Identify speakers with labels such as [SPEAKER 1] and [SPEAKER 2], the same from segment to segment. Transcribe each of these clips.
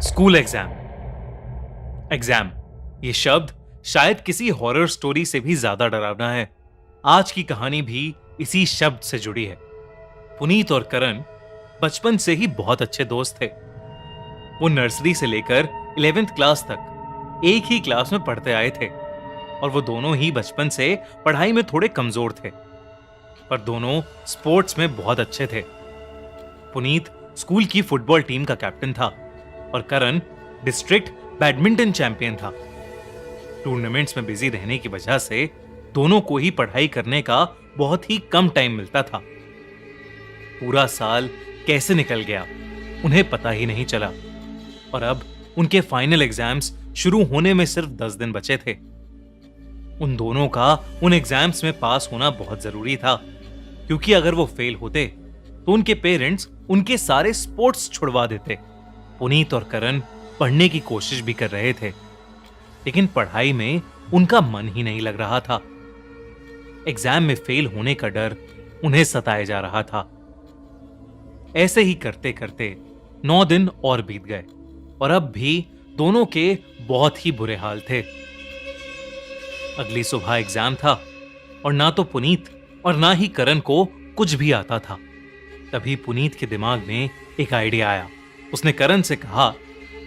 [SPEAKER 1] School exam. Exam ये शब्द शायद किसी हॉरर स्टोरी से भी ज्यादा डरावना है। आज की कहानी भी इसी शब्द से जुड़ी है। पुनीत और करण बचपन से ही बहुत अच्छे दोस्त थे। वो नर्सरी से लेकर 11th क्लास तक एक ही क्लास में पढ़ते आए थे और वो दोनों ही बचपन से पढ़ाई में थोड़े कमजोर थे, पर दोनों स्पोर्ट्स में बहुत अच्छे थे। पुनीत स्कूल की फुटबॉल टीम का कैप्टन था और करण डिस्ट्रिक्ट बैडमिंटन चैंपियन था। टूर्नामेंट्स में बिजी रहने की वजह से दोनों को ही पढ़ाई करने का बहुत ही कम टाइम मिलता था। पूरा साल कैसे निकल गया उन्हें पता ही नहीं चला और अब उनके फाइनल एग्जाम्स शुरू होने में सिर्फ 10 दिन बचे थे। उन दोनों का उन एग्जाम्स में पास होना बहुत जरूरी था, क्योंकि अगर वो फेल होते तो उनके पेरेंट्स उनके सारे स्पोर्ट्स छुड़वा देते। पुनीत और करण पढ़ने की कोशिश भी कर रहे थे, लेकिन पढ़ाई में उनका मन ही नहीं लग रहा था। एग्जाम में फेल होने का डर उन्हें सताए जा रहा था। ऐसे ही करते करते 9 दिन और बीत गए और अब भी दोनों के बहुत ही बुरे हाल थे। अगली सुबह एग्जाम था और ना तो पुनीत और ना ही करण को कुछ भी आता था। तभी पुनीत के दिमाग में एक आइडिया आया। उसने करण से कहा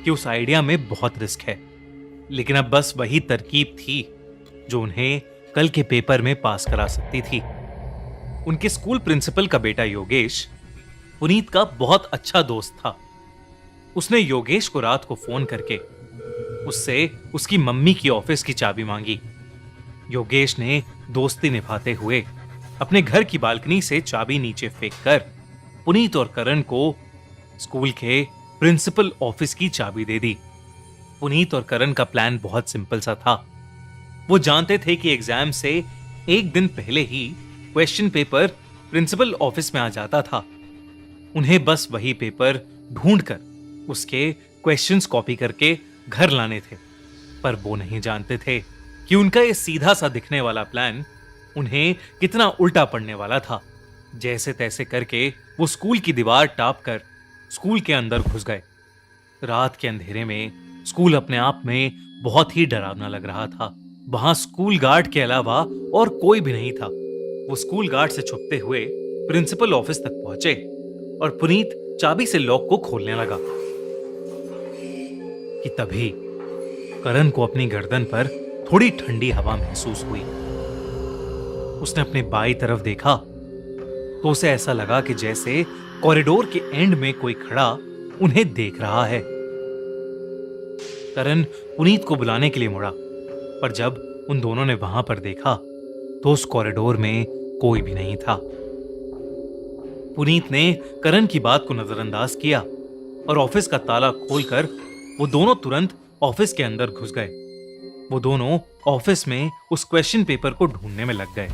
[SPEAKER 1] कि उस आइडिया में बहुत रिस्क है, लेकिन अब बस वही तरकीब थी जो उन्हें कल के पेपर में पास करा सकती थी। उनके स्कूल प्रिंसिपल का बेटा योगेश पुनीत का बहुत अच्छा दोस्त था। उसने योगेश को रात को फोन करके उससे उसकी मम्मी की ऑफिस की चाबी मांगी। योगेश ने दोस्ती निभाते हुए अपने घर की बालकनी से चाबी नीचे फेंककर पुनीत और करण को स्कूल के प्रिंसिपल ऑफिस की चाबी दे दी। पुनीत और करण का प्लान बहुत सिंपल सा था। वो जानते थे कि एग्जाम से एक दिन पहले ही क्वेश्चन पेपर प्रिंसिपल ऑफिस में आ जाता था। उन्हें बस वही पेपर ढूंढकर उसके क्वेश्चंस कॉपी करके घर लाने थे, पर वो नहीं जानते थे कि उनका ये सीधा सा दिखने वाला प्लान उन्हें कितना उल्टा पड़ने वाला था। जैसे तैसे करके वो स्कूल की दीवार टाप कर स्कूल के अंदर घुस गए। रात के अंधेरे में स्कूल अपने आप में बहुत ही डरावना लग रहा था। वहां स्कूल गार्ड के अलावा और कोई भी नहीं था। वो स्कूल गार्ड से छुपते हुए प्रिंसिपल ऑफिस तक पहुंचे और पुनीत चाबी से लॉक को खोलने लगा कि तभी करण को अपनी गर्दन पर थोड़ी ठंडी हवा महसूस हुई। उसने अपने बाई तरफ देखा तो उसे ऐसा लगा कि जैसे कॉरिडोर के एंड में कोई खड़ा उन्हें देख रहा है। करण पुनीत को बुलाने के लिए मुड़ा, पर जब उन दोनों ने वहां पर देखा तो उस कॉरिडोर में कोई भी नहीं था। पुनीत ने करण की बात को नजरअंदाज किया और ऑफिस का ताला खोलकर वो दोनों तुरंत ऑफिस के अंदर घुस गए। वो दोनों ऑफिस में उस क्वेश्चन पेपर को ढूंढने में लग गए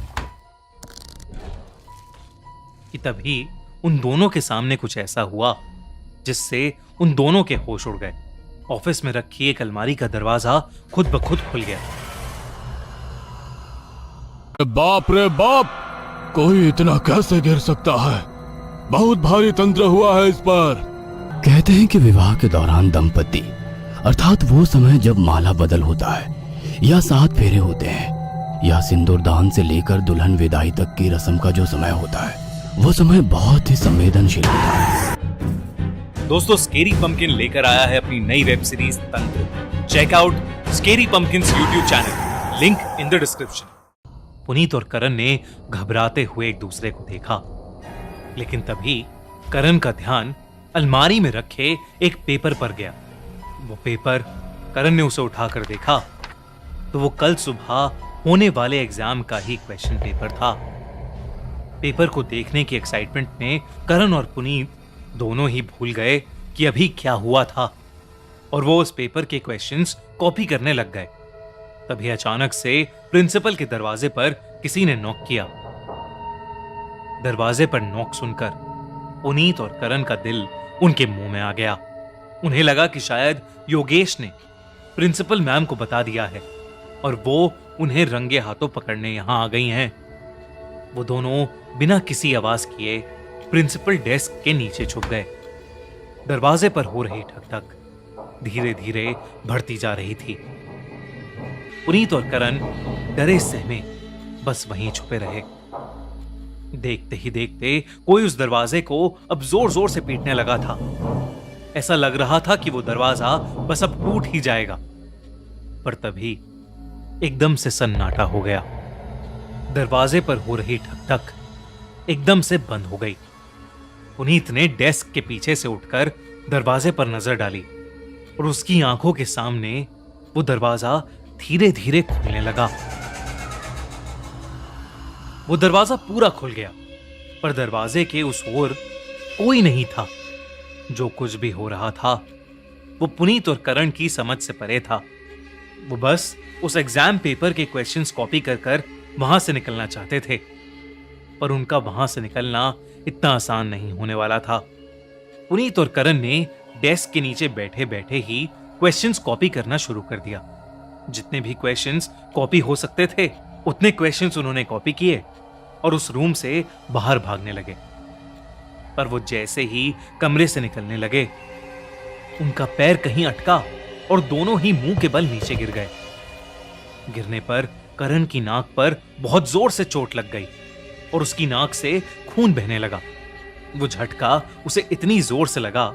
[SPEAKER 1] कि तभी उन दोनों के सामने कुछ ऐसा हुआ जिससे उन दोनों के होश उड़ गए। ऑफिस में रखी एक अलमारी का दरवाजा खुद ब खुद खुल गया।
[SPEAKER 2] बाप रे बाप, कोई इतना कैसे गिर सकता है? बहुत भारी तंत्र हुआ है इस पर।
[SPEAKER 3] कहते हैं कि विवाह के दौरान दंपति अर्थात वो समय जब माला बदल होता है या 7 फेरे होते हैं या सिंदूरदान से लेकर दुल्हन विदाई तक की रस्म का जो समय होता है, वो समय बहुत ही संवेदनशील होता है।
[SPEAKER 1] दोस्तों, स्केरी पंपकिन लेकर आया है अपनी नई web series Tantra. Check out scary pumpkins YouTube channel, link in the description. Puneet और करण ने घबराते हुए एक दूसरे को देखा, लेकिन तभी करण का ध्यान अलमारी में रखे एक पेपर पर गया। वो पेपर करण ने उसे उठाकर देखा तो वो कल सुबह होने वाले एग्जाम का ही क्वेश्चन पेपर था। पेपर को देखने की एक्साइटमेंट में करण और पुनीत दोनों ही भूल गए कि अभी क्या हुआ था और वो उस पेपर के क्वेश्चंस कॉपी करने लग गए। तभी अचानक से प्रिंसिपल के दरवाजे पर किसी ने नॉक किया। दरवाजे पर नॉक सुनकर पुनीत और करण का दिल उनके मुंह में आ गया। उन्हें लगा कि शायद योगेश ने प्रिंसिपल मैम को बता दिया है और वो उन्हें रंगे हाथों पकड़ने यहां आ गई हैं। वो दोनों बिना किसी आवाज किए प्रिंसिपल डेस्क के नीचे छुप गए। दरवाजे पर हो रही ठक ठक धीरे धीरे बढ़ती जा रही थी। पुनीत और करण डरे सहमे बस वहीं छुपे रहे। देखते ही देखते कोई उस दरवाजे को अब जोर जोर से पीटने लगा था। ऐसा लग रहा था कि वो दरवाजा बस अब टूट ही जाएगा। पर तभी एकदम से सन्नाटा हो गया। दरवाजे पर हो रही ठक ठक एकदम से बंद हो गई। पुनीत ने डेस्क के पीछे से उठकर दरवाजे पर नजर डाली और उसकी आंखों के सामने वो दरवाजा धीरे धीरे खुलने लगा। वो दरवाजा पूरा खुल गया, पर दरवाजे के उस ओर कोई नहीं था। जो कुछ भी हो रहा था वो पुनीत और करण की समझ से परे था। वो बस उस एग्जाम पेपर के क्वेश्चंस कॉपी कर कर वहां से निकलना चाहते थे, पर उनका वहां से निकलना इतना आसान नहीं होने वाला था। पुनीत और करण ने डेस्क के नीचे बैठे बैठे ही क्वेश्चंस कॉपी करना शुरू कर दिया। जितने भी क्वेश्चंस कॉपी हो सकते थे उतने क्वेश्चंस उन्होंने कॉपी किए और उस रूम से बाहर भागने लगे। पर वो जैसे ही कमरे से निकलने लगे, उनका पैर कहीं अटका और दोनों ही मुंह के बल नीचे गिर गए। गिरने पर करण की नाक पर बहुत जोर से चोट लग गई और उसकी नाक से खून बहने लगा। वो झटका उसे इतनी जोर से लगा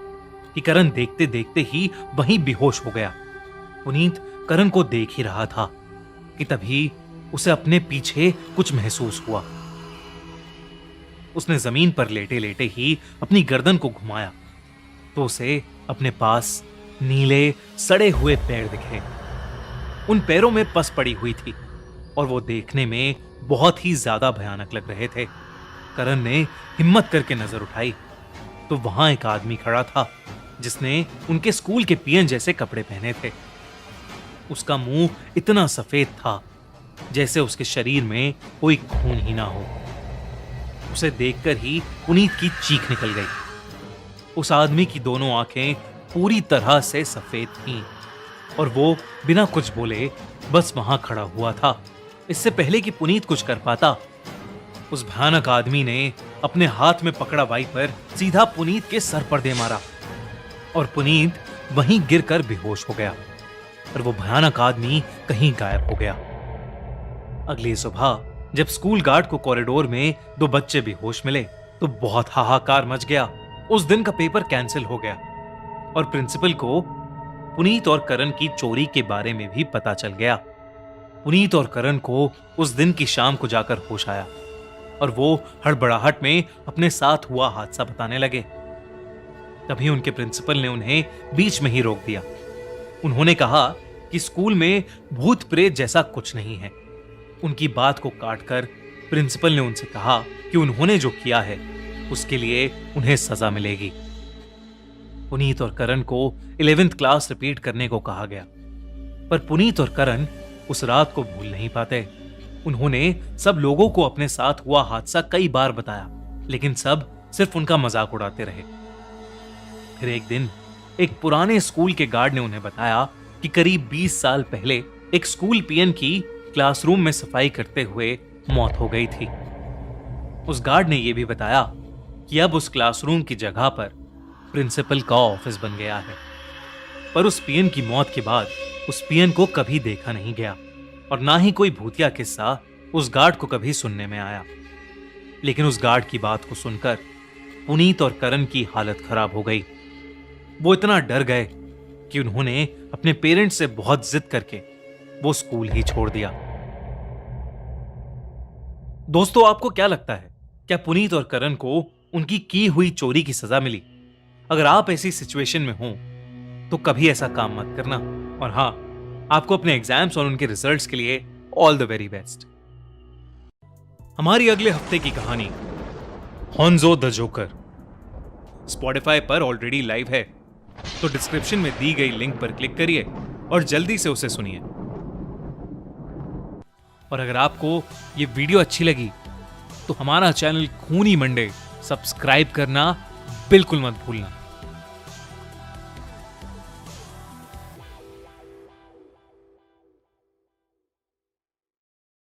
[SPEAKER 1] कि करण देखते देखते ही वहीं बेहोश हो गया। पुनीत करण को देख ही रहा था कि तभी उसे अपने पीछे कुछ महसूस हुआ। उसने जमीन पर लेटे लेटे ही अपनी गर्दन को घुमाया तो उसे अपने पास नीले सड़े हुए पैर दिखे। उन पैरों में पस पड़ी हुई थी और वो देखने में बहुत ही ज्यादा भयानक लग रहे थे। करण ने हिम्मत करके नजर उठाई तो वहां एक आदमी खड़ा था जिसने उनके स्कूल के पीएन जैसे कपड़े पहने थे। उसका मुंह इतना सफेद था जैसे उसके शरीर में कोई खून ही ना हो। उसे देखकर ही पुनीत की चीख निकल गई। उस आदमी की दोनों आंखें पूरी तरह से सफेद थीं और वो बिना कुछ बोले बस वहां खड़ा हुआ था। इससे पहले कि पुनीत कुछ कर पाता, उस भयानक आदमी ने अपने हाथ में पकड़ा वाइपर सीधा पुनीत के सर पर दे मारा और पुनीत वहीं गिरकर बेहोश हो गया और वो भयानक आदमी कहीं गायब हो गया। अगली सुबह जब स्कूल गार्ड को कॉरिडोर में दो बच्चे बेहोश मिले तो बहुत हाहाकार मच गया। उस दिन का पेपर कैंसिल हो गया और प्रिंसिपल को पुनीत और करण की चोरी के बारे में भी पता चल गया। पुनीत और करण को उस दिन की शाम को जाकर होश आया और वो हड़बड़ाहट में अपने साथ हुआ हादसा बताने लगे। तभी उनके प्रिंसिपल ने उन्हें बीच में ही रोक दिया। उन्होंने कहा कि स्कूल में भूत प्रेत जैसा कुछ नहीं है। उनकी बात को काटकर प्रिंसिपल ने उनसे कहा कि उन्होंने जो किया है उसके लिए उन्हें सजा मिलेगी। पुनीत और करण को 11th क्लास रिपीट करने को कहा गया, पर पुनीत और करण उस रात को भूल नहीं पाते। उन्होंने सब लोगों को अपने साथ हुआ हादसा कई बार बताया, लेकिन सब सिर्फ उनका मजाक उड़ाते रहे। फिर एक दिन एक पुराने स्कूल के गार्ड ने उन्हें बताया कि करीब 20 साल पहले एक स्कूल पीएन की क्लासरूम में सफाई करते हुए मौत हो गई थी। उस गार्ड ने यह भी बताया कि अब उस क्लासरूम की जगह पर प्रिंसिपल का ऑफिस बन गया है। पर उस पीएन की मौत के बाद उस पीएन को कभी देखा नहीं गया और ना ही कोई भूतिया किस्सा उस गार्ड को कभी सुनने में आया। लेकिन उस गार्ड की बात को सुनकर पुनीत और करण की हालत खराब हो गई। वो इतना डर गए कि उन्होंने अपने पेरेंट्स से बहुत जिद करके वो स्कूल ही छोड़ दिया। दोस्तों, आपको क्या लगता है, क्या पुनीत और करण को उनकी की हुई चोरी की सजा मिली? अगर आप ऐसी सिचुएशन में हो तो कभी ऐसा काम मत करना। और हां, आपको अपने एग्जाम्स और उनके रिजल्ट्स के लिए ऑल द वेरी बेस्ट। हमारी अगले हफ्ते की कहानी हॉन्जो द जोकर स्पॉटिफाई पर ऑलरेडी लाइव है, तो डिस्क्रिप्शन में दी गई लिंक पर क्लिक करिए और जल्दी से उसे सुनिए। और अगर आपको ये वीडियो अच्छी लगी तो हमारा चैनल खूनी मंडे सब्सक्राइब करना बिल्कुल मत भूलना।